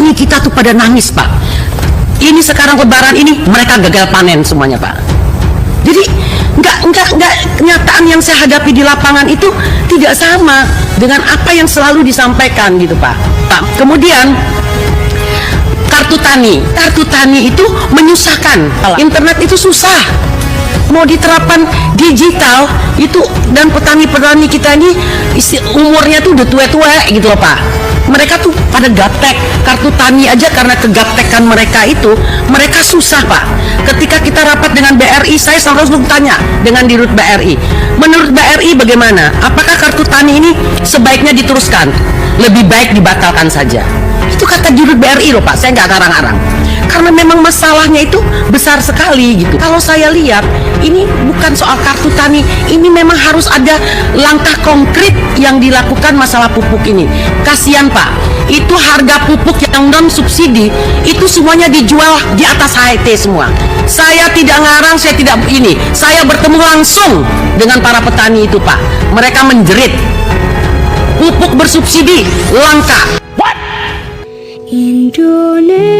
petani kita tuh pada nangis, Pak. Ini sekarang lebaran ini mereka gagal panen semuanya, Pak. Jadi nggak kenyataan yang saya hadapi di lapangan itu tidak sama dengan apa yang selalu disampaikan gitu, Pak. Kemudian kartu tani itu menyusahkan. Internet itu susah. Mau diterapkan digital itu, dan petani-petani kita ini umurnya tuh udah tua-tua gitu loh, Pak. Mereka tuh pada gaptek. Kartu tani aja karena kegaptekan mereka itu, mereka susah, Pak. Ketika kita rapat dengan BRI, saya selalu tanya dengan dirut BRI, menurut BRI bagaimana? Apakah kartu tani ini sebaiknya diteruskan? Lebih baik dibatalkan saja. Itu kata dirut BRI loh, Pak. Saya nggak ngarang-ngarang. Karena memang masalahnya itu besar sekali gitu. Kalau saya lihat, ini bukan soal kartu tani, ini memang harus ada langkah konkret yang dilakukan masalah pupuk ini. Kasihan, Pak, itu harga pupuk yang non subsidi itu semuanya dijual di atas HT semua. Saya tidak ngarang, saya bertemu langsung dengan para petani itu, Pak. Mereka menjerit pupuk bersubsidi langka. Indonesia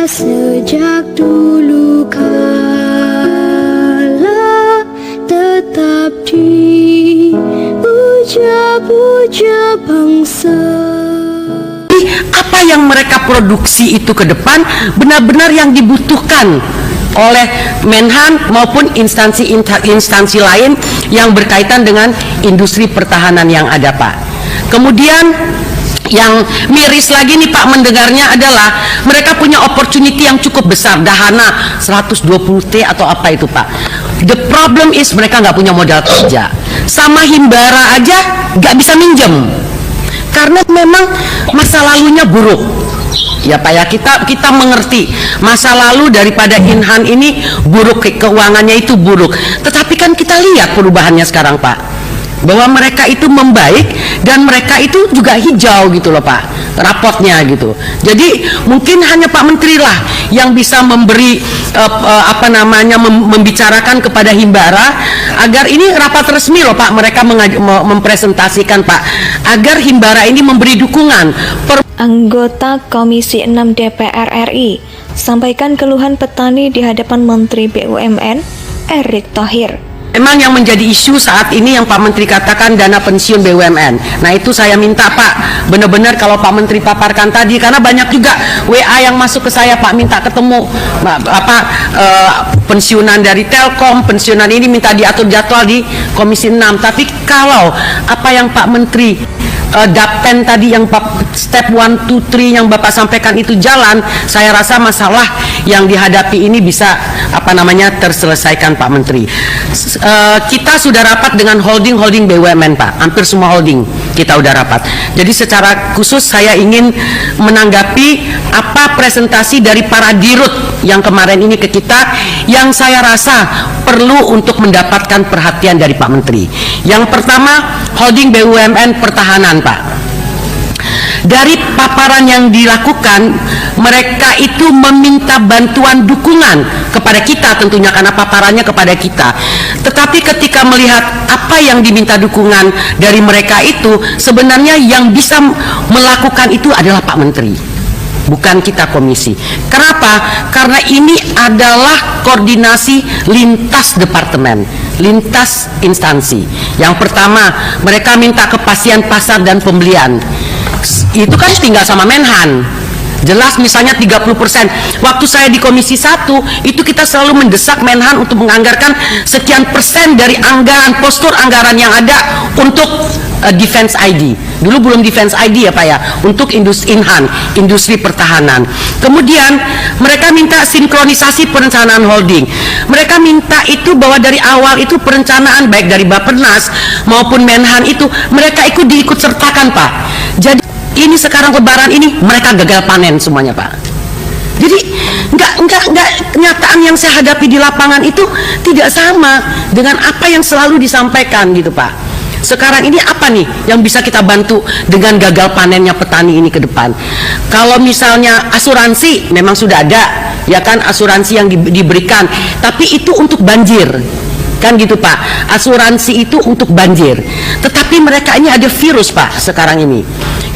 sejak dulu kala tetap dipuja-puja bangsa. Apa yang mereka produksi itu ke depan benar-benar yang dibutuhkan oleh Menhan maupun instansi lain yang berkaitan dengan industri pertahanan yang ada, Pak. Kemudian yang miris lagi nih, Pak, mendengarnya adalah mereka punya opportunity yang cukup besar, dahana 120T atau apa itu, Pak. The problem is mereka nggak punya modal kerja, sama himbara aja nggak bisa minjem karena memang masa lalunya buruk. Ya, Pak, ya, kita mengerti masa lalu daripada Inhan ini buruk, keuangannya itu buruk. Tetapi kan kita lihat perubahannya sekarang, Pak, bahwa mereka itu membaik dan mereka itu juga hijau gitu loh, Pak, raportnya gitu. Jadi mungkin hanya Pak Menteri lah yang bisa memberi membicarakan kepada himbara agar ini rapat resmi loh, Pak, mereka mempresentasikan, Pak, agar himbara ini memberi dukungan. Anggota Komisi 6 DPR RI sampaikan keluhan petani di hadapan Menteri BUMN Erick Thohir. Memang yang menjadi isu saat ini yang Pak Menteri katakan dana pensiun BUMN. Nah, itu saya minta, Pak, benar-benar kalau Pak Menteri paparkan tadi, karena banyak juga WA yang masuk ke saya, Pak, minta ketemu pensiunan dari Telkom, pensiunan ini minta diatur jadwal di Komisi 6. Tapi kalau apa yang Pak Menteri Dapten tadi yang step 1, 2, 3 yang Bapak sampaikan itu jalan, saya rasa masalah yang dihadapi ini bisa terselesaikan, Pak Menteri. Kita sudah rapat dengan holding BUMN, Pak, hampir semua holding kita udah rapat. Jadi secara khusus saya ingin menanggapi apa presentasi dari para dirut yang kemarin ini ke kita, yang saya rasa perlu untuk mendapatkan perhatian dari Pak Menteri. Yang pertama, holding BUMN pertahanan, Pak. Dari paparan yang dilakukan, mereka itu meminta bantuan dukungan kepada kita tentunya karena paparannya kepada kita. Tetapi ketika melihat apa yang diminta dukungan dari mereka itu, sebenarnya yang bisa melakukan itu adalah Pak Menteri, bukan kita komisi. Kenapa? Karena ini adalah koordinasi lintas departemen, lintas instansi. Yang pertama, mereka minta kepastian pasar dan pembelian. Itu kan tinggal sama Menhan. Jelas misalnya 30%. Waktu saya di Komisi 1, itu kita selalu mendesak Menhan untuk menganggarkan sekian persen dari anggaran, postur anggaran yang ada untuk Defense ID. Dulu belum Defense ID ya, Pak, ya, untuk Inhan, industri pertahanan. Kemudian mereka minta sinkronisasi perencanaan holding. Mereka minta itu bahwa dari awal itu perencanaan baik dari Bappenas maupun Menhan itu mereka diikut sertakan, Pak. Jadi ini sekarang lebaran ini mereka gagal panen semuanya, Pak. Jadi nggak kenyataan yang saya hadapi di lapangan itu tidak sama dengan apa yang selalu disampaikan gitu, Pak. Sekarang ini apa nih yang bisa kita bantu dengan gagal panennya petani ini ke depan? Kalau misalnya asuransi memang sudah ada, ya kan, asuransi yang diberikan, tapi itu untuk banjir. Kan gitu, Pak, asuransi itu untuk banjir. Tetapi mereka ini ada virus, Pak, sekarang ini.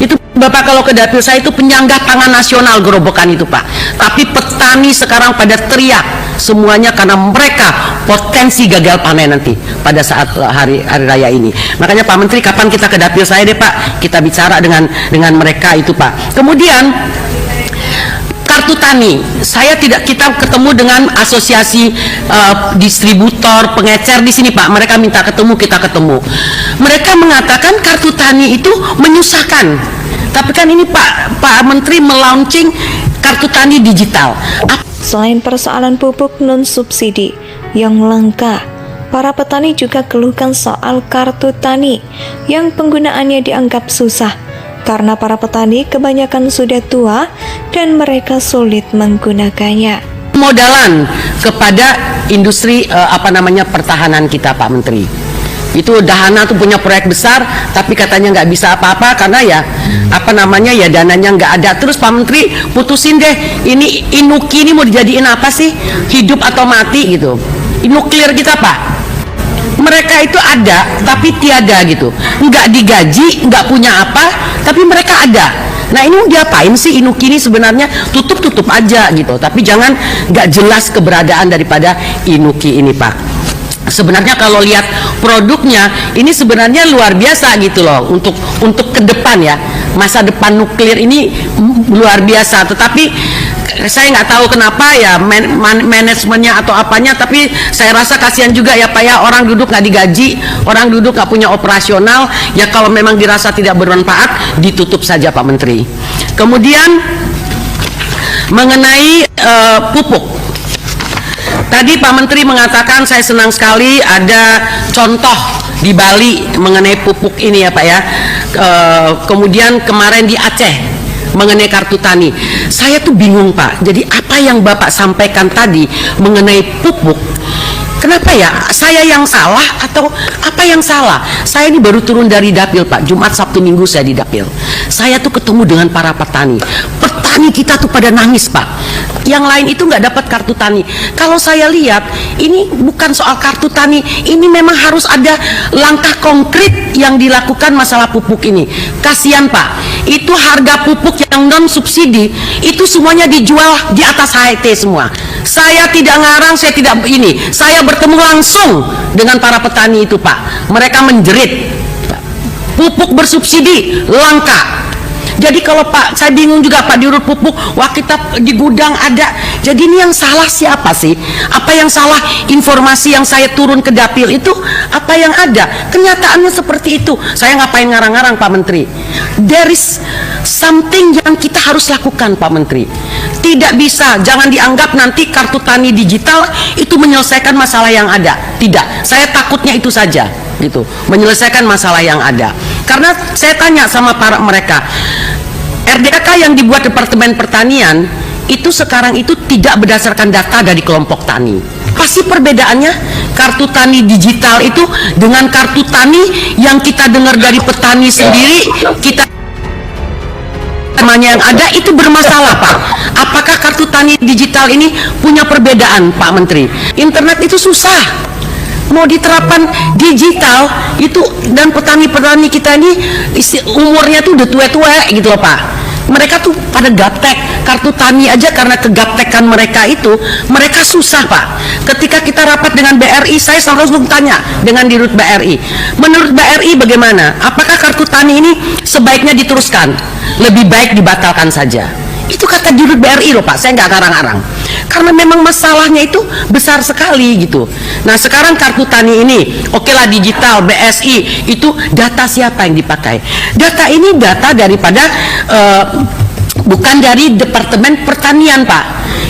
Itu Bapak kalau ke dapil saya itu penyangga pangan nasional gerobokan itu Pak. Tapi petani sekarang pada teriak semuanya karena mereka potensi gagal panen nanti pada saat hari raya ini. Makanya Pak Menteri, kapan kita ke dapil saya deh Pak, kita bicara dengan mereka itu Pak. Kemudian kartu tani, kita ketemu dengan asosiasi distributor pengecer di sini Pak. Mereka minta ketemu, kita ketemu. Mereka mengatakan kartu tani itu menyusahkan. Tapi kan ini Pak Menteri melaunching kartu tani digital. Selain persoalan pupuk non-subsidi yang langka, para petani juga keluhkan soal kartu tani yang penggunaannya dianggap susah karena para petani kebanyakan sudah tua dan mereka sulit menggunakannya. Modalan kepada industri pertahanan kita Pak Menteri. Itu Dahana tuh punya proyek besar tapi katanya nggak bisa apa-apa karena ya dananya nggak ada. Terus Pak Menteri putusin deh, ini Inuki ini mau dijadiin apa sih, hidup atau mati gitu. Nuklir kita Pak, mereka itu ada tapi tiada gitu, nggak digaji, nggak punya apa tapi mereka ada. Nah ini mau diapain sih Inuki ini sebenarnya? Tutup aja gitu, tapi jangan nggak jelas keberadaan daripada Inuki ini Pak. Sebenarnya kalau lihat produknya ini sebenarnya luar biasa gitu loh untuk ke depan ya, masa depan nuklir ini luar biasa. Tetapi saya nggak tahu kenapa ya manajemennya atau apanya, tapi saya rasa kasihan juga ya Pak ya, orang duduk nggak digaji, orang duduk nggak punya operasional ya. Kalau memang dirasa tidak bermanfaat ditutup saja Pak Menteri. Kemudian mengenai pupuk. Tadi Pak Menteri mengatakan, saya senang sekali ada contoh di Bali mengenai pupuk ini ya Pak ya. Kemudian kemarin di Aceh mengenai kartu tani. Saya tuh bingung Pak. Jadi apa yang Bapak sampaikan tadi mengenai pupuk, kenapa ya? Saya yang salah atau apa yang salah? Saya ini baru turun dari dapil Pak. Jumat, Sabtu, Minggu saya di dapil. Saya tuh ketemu dengan para petani. Petani kita tuh pada nangis Pak. Yang lain itu nggak dapat kartu tani. Kalau saya lihat ini bukan soal kartu tani, ini memang harus ada langkah konkret yang dilakukan masalah pupuk ini. Kasihan Pak, itu harga pupuk yang non subsidi itu semuanya dijual di atas HET semua. Saya tidak ngarang, saya bertemu langsung dengan para petani itu Pak. Mereka menjerit pupuk bersubsidi langka. Jadi kalau Pak, saya bingung juga Pak, diurut pupuk, wah kita di gudang ada. Jadi ini yang salah siapa sih? Apa yang salah informasi yang saya turun ke dapil itu? Apa yang ada? Kenyataannya seperti itu. Saya ngapain ngarang-ngarang Pak Menteri? There is something yang kita harus lakukan Pak Menteri. Tidak bisa, jangan dianggap nanti kartu tani digital itu menyelesaikan masalah yang ada. Tidak, saya takutnya itu saja gitu, menyelesaikan masalah yang ada. Karena saya tanya sama para mereka, RDK yang dibuat Departemen Pertanian itu sekarang itu tidak berdasarkan data dari kelompok tani. Pasti perbedaannya kartu tani digital itu dengan kartu tani yang kita dengar dari petani sendiri, kita namanya yang ada itu bermasalah Pak. Apakah kartu tani digital ini punya perbedaan Pak Menteri? Internet itu susah mau diterapkan digital itu, dan petani-petani kita ini umurnya tuh udah tua-tua gitu loh Pak. Mereka tuh pada gaptek kartu tani aja, karena kegaptekan mereka itu mereka susah Pak. Ketika kita rapat dengan BRI, saya langsung tanya dengan Dirut BRI, menurut BRI bagaimana? Apakah kartu tani ini sebaiknya diteruskan? Lebih baik dibatalkan saja. Itu kata Dirut BRI loh Pak, saya nggak ngarang-ngarang. Karena memang masalahnya itu besar sekali gitu. Nah sekarang kartu tani ini, oke lah digital, BSI, itu data siapa yang dipakai? Data ini data daripada bukan dari Departemen Pertanian Pak.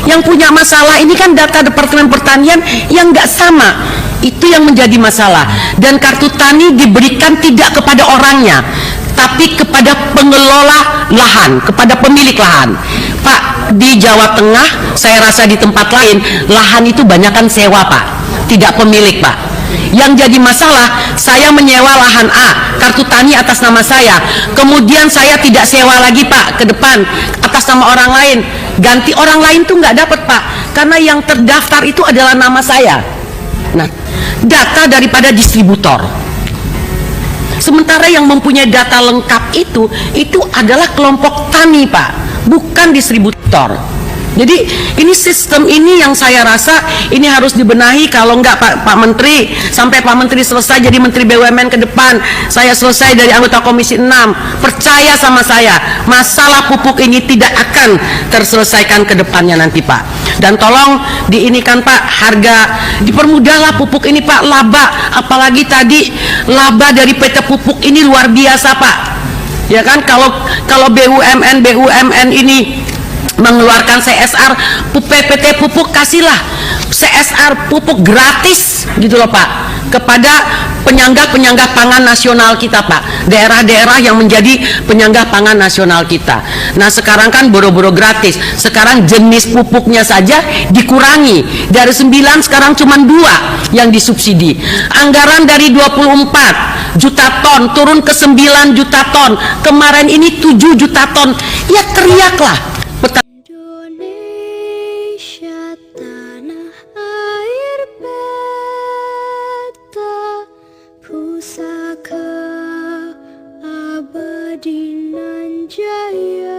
Yang punya masalah ini kan data Departemen Pertanian yang nggak sama. Itu yang menjadi masalah. Dan kartu tani diberikan tidak kepada orangnya, tapi kepada pengelola lahan, kepada pemilik lahan. Pak, di Jawa Tengah, saya rasa di tempat lain, lahan itu banyakkan sewa Pak, tidak pemilik Pak. Yang jadi masalah, saya menyewa lahan A, kartu tani atas nama saya, kemudian saya tidak sewa lagi Pak ke depan atas nama orang lain, ganti orang lain tuh nggak dapat Pak, karena yang terdaftar itu adalah nama saya. Nah, data daripada distributor. Sementara yang mempunyai data lengkap itu adalah kelompok tani, Pak, bukan distributor. Jadi ini sistem ini yang saya rasa ini harus dibenahi. Kalau enggak Pak Menteri, sampai Pak Menteri selesai jadi Menteri BUMN ke depan, saya selesai dari anggota Komisi 6, percaya sama saya, masalah pupuk ini tidak akan terselesaikan ke depannya nanti, Pak. Dan tolong diinikan, Pak, harga dipermudahlah pupuk ini, Pak, laba, apalagi tadi laba dari PT Pupuk ini luar biasa, Pak. Ya kan, kalau BUMN ini mengeluarkan CSR, PT Pupuk kasihlah CSR pupuk gratis gitu loh, Pak, kepada penyangga pangan nasional kita, Pak, daerah-daerah yang menjadi penyangga pangan nasional kita. Nah sekarang kan boro-boro gratis, sekarang jenis pupuknya saja dikurangi dari 9 sekarang cuma 2 yang disubsidi. Anggaran dari 24 juta ton turun ke 9 juta ton, kemarin ini 7 juta ton. Ya teriaklah Indonesia tanah air beta, pusaka abadi nan jaya.